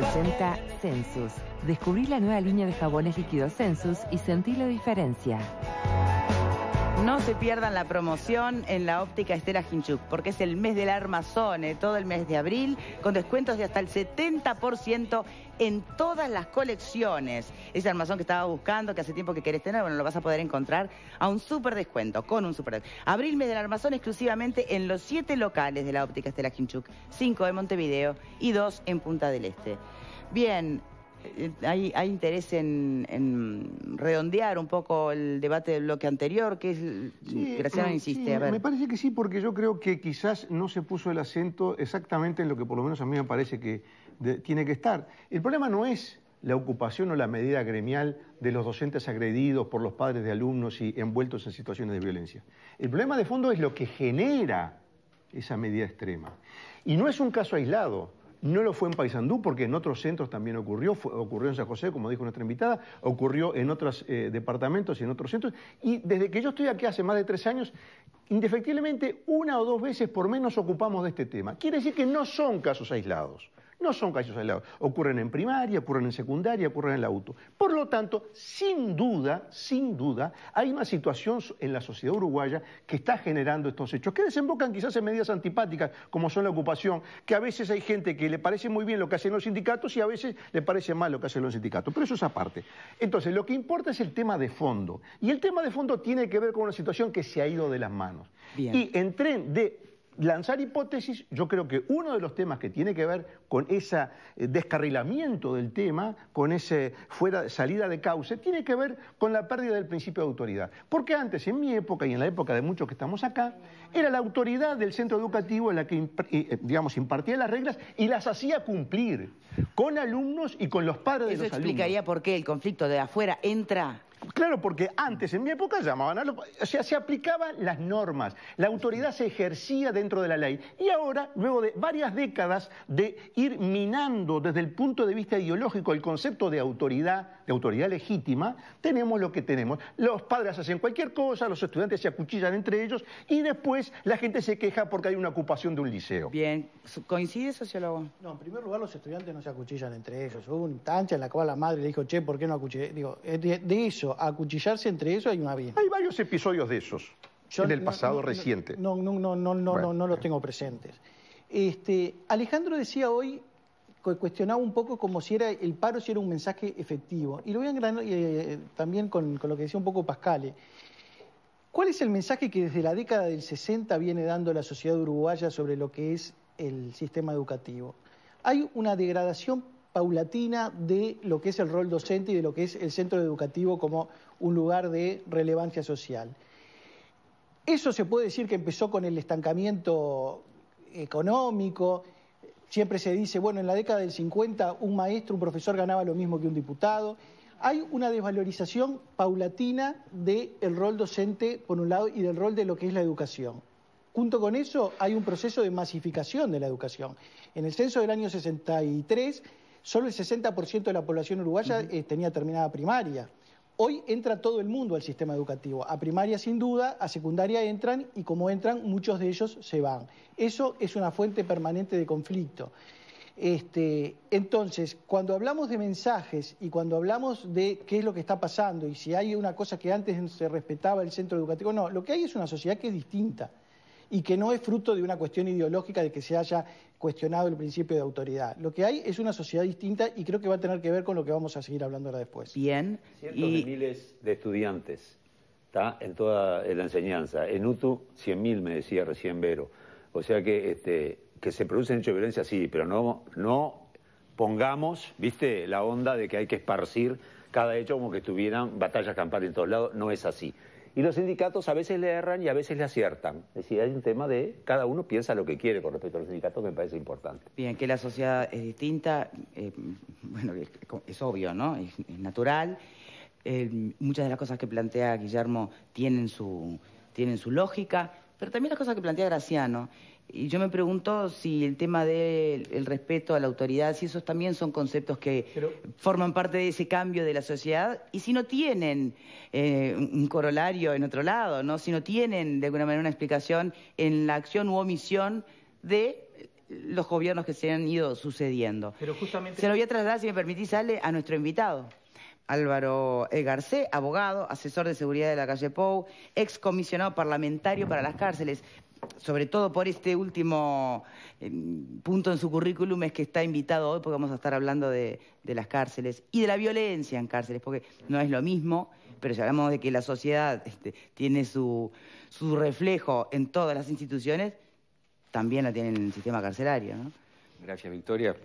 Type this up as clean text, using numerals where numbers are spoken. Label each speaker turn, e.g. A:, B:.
A: Presenta Sensus. Descubrí la nueva línea de jabones líquidos Sensus y sentí la diferencia.
B: No se pierdan la promoción en la óptica Estela Ginchuk, porque es el mes del armazone, todo el mes de abril, con descuentos de hasta el 70% en todas las colecciones. Ese armazón que estaba buscando, que hace tiempo que querés tener, bueno, lo vas a poder encontrar a un súper descuento, con un súper descuento. Abril, mes del armazón, exclusivamente en los 7 locales de la óptica Estela Ginchuk, 5 en Montevideo y 2 en Punta del Este. Bien. Hay interés en redondear un poco el debate del bloque anterior, que es, sí, Graciano insiste.
C: Sí,
B: a ver.
C: Me parece que sí, porque yo creo que quizás no se puso el acento exactamente en lo que por lo menos a mí me parece que tiene que estar. El problema no es la ocupación o la medida gremial de los docentes agredidos por los padres de alumnos y envueltos en situaciones de violencia. El problema de fondo es lo que genera esa medida extrema. Y no es un caso aislado. No lo fue en Paysandú, porque en otros centros también ocurrió, ocurrió en San José, como dijo nuestra invitada, ocurrió en otros departamentos y en otros centros. Y desde que yo estoy aquí hace más de 3 años, indefectiblemente 1 o 2 veces por menos ocupamos de este tema. Quiere decir que no son casos aislados. No son casos aislados. Ocurren en primaria, ocurren en secundaria, ocurren en la auto. Por lo tanto, sin duda, hay una situación en la sociedad uruguaya que está generando estos hechos, que desembocan quizás en medidas antipáticas, como son la ocupación, que a veces hay gente que le parece muy bien lo que hacen los sindicatos y a veces le parece mal lo que hacen los sindicatos. Pero eso es aparte. Entonces, lo que importa es el tema de fondo. Y el tema de fondo tiene que ver con una situación que se ha ido de las manos. Bien. Y en tren de lanzar hipótesis, yo creo que uno de los temas que tiene que ver con ese descarrilamiento del tema, con ese salida de cauce, tiene que ver con la pérdida del principio de autoridad. Porque antes, en mi época y en la época de muchos que estamos acá, era la autoridad del centro educativo en la que, digamos, impartía las reglas y las hacía cumplir con alumnos y con los padres de los alumnos.
B: Eso explicaría por qué el conflicto de afuera entra.
C: Claro, porque antes, en mi época, llamaban a los... O sea, se aplicaban las normas, la autoridad se ejercía dentro de la ley. Y ahora, luego de varias décadas de ir minando desde el punto de vista ideológico el concepto de autoridad legítima, tenemos lo que tenemos. Los padres hacen cualquier cosa, los estudiantes se acuchillan entre ellos y después la gente se queja porque hay una ocupación de un liceo.
B: Bien. ¿Coincide, sociólogo?
D: No, en primer lugar, los estudiantes no se acuchillan entre ellos. Hubo una instancia en la cual la madre le dijo, che, ¿por qué no acuchillé? Digo, de eso a acuchillarse entre eso hay una vía.
C: Hay varios episodios de esos en el pasado reciente.
D: No los tengo presentes. Alejandro decía hoy, cuestionaba un poco como si el paro si era un mensaje efectivo. Y lo voy a engranar también con lo que decía un poco Pascale. ¿Cuál es el mensaje que desde la década del 60 viene dando la sociedad uruguaya sobre lo que es el sistema educativo? Hay una degradación paulatina de lo que es el rol docente y de lo que es el centro educativo como un lugar de relevancia social. Eso se puede decir que empezó con el estancamiento económico. Siempre se dice, bueno, en la década del 50 un maestro, un profesor ganaba lo mismo que un diputado. Hay una desvalorización paulatina del rol docente, por un lado, y del rol de lo que es la educación. Junto con eso hay un proceso de masificación de la educación. En el censo del año 63, solo el 60% de la población uruguaya tenía terminada primaria. Hoy entra todo el mundo al sistema educativo. A primaria sin duda, a secundaria entran y como entran, muchos de ellos se van. Eso es una fuente permanente de conflicto. Entonces, cuando hablamos de mensajes y cuando hablamos de qué es lo que está pasando y si hay una cosa que antes se respetaba el centro educativo, no, lo que hay es una sociedad que es distinta y que no es fruto de una cuestión ideológica de que se haya cuestionado el principio de autoridad. Lo que hay es una sociedad distinta y creo que va a tener que ver con lo que vamos a seguir hablando ahora después.
B: Bien.
E: Cientos de miles de estudiantes, ¿está? En toda la enseñanza. En UTU, 100.000, me decía recién Vero. O sea que se producen hechos de violencia, sí, pero no pongamos, ¿viste?, la onda de que hay que esparcir cada hecho como que estuvieran batallas campales en todos lados. No es así. Y los sindicatos a veces le erran y a veces le aciertan. Es decir, hay un tema de cada uno piensa lo que quiere con respecto a los sindicatos, que me parece importante.
B: Bien, que la sociedad es distinta, bueno, es obvio, ¿no? Es natural. Muchas de las cosas que plantea Guillermo tienen su lógica, pero también las cosas que plantea Graciano. Y yo me pregunto si el tema del respeto a la autoridad, si esos también son conceptos que forman parte de ese cambio de la sociedad, y si no tienen un corolario en otro lado, ¿no? Si no tienen de alguna manera una explicación en la acción u omisión de los gobiernos que se han ido sucediendo.
D: Pero justamente...
B: Se lo voy a trasladar, si me permitís, Ale, a nuestro invitado. Álvaro Garcé, abogado, asesor de seguridad de la calle Pou, ex comisionado parlamentario para las cárceles. Sobre todo por este último punto en su currículum es que está invitado hoy, porque vamos a estar hablando de las cárceles y de la violencia en cárceles, porque no es lo mismo, pero si hablamos de que la sociedad tiene su reflejo en todas las instituciones, también la tiene en el sistema carcelario, ¿no?
F: Gracias, Victoria.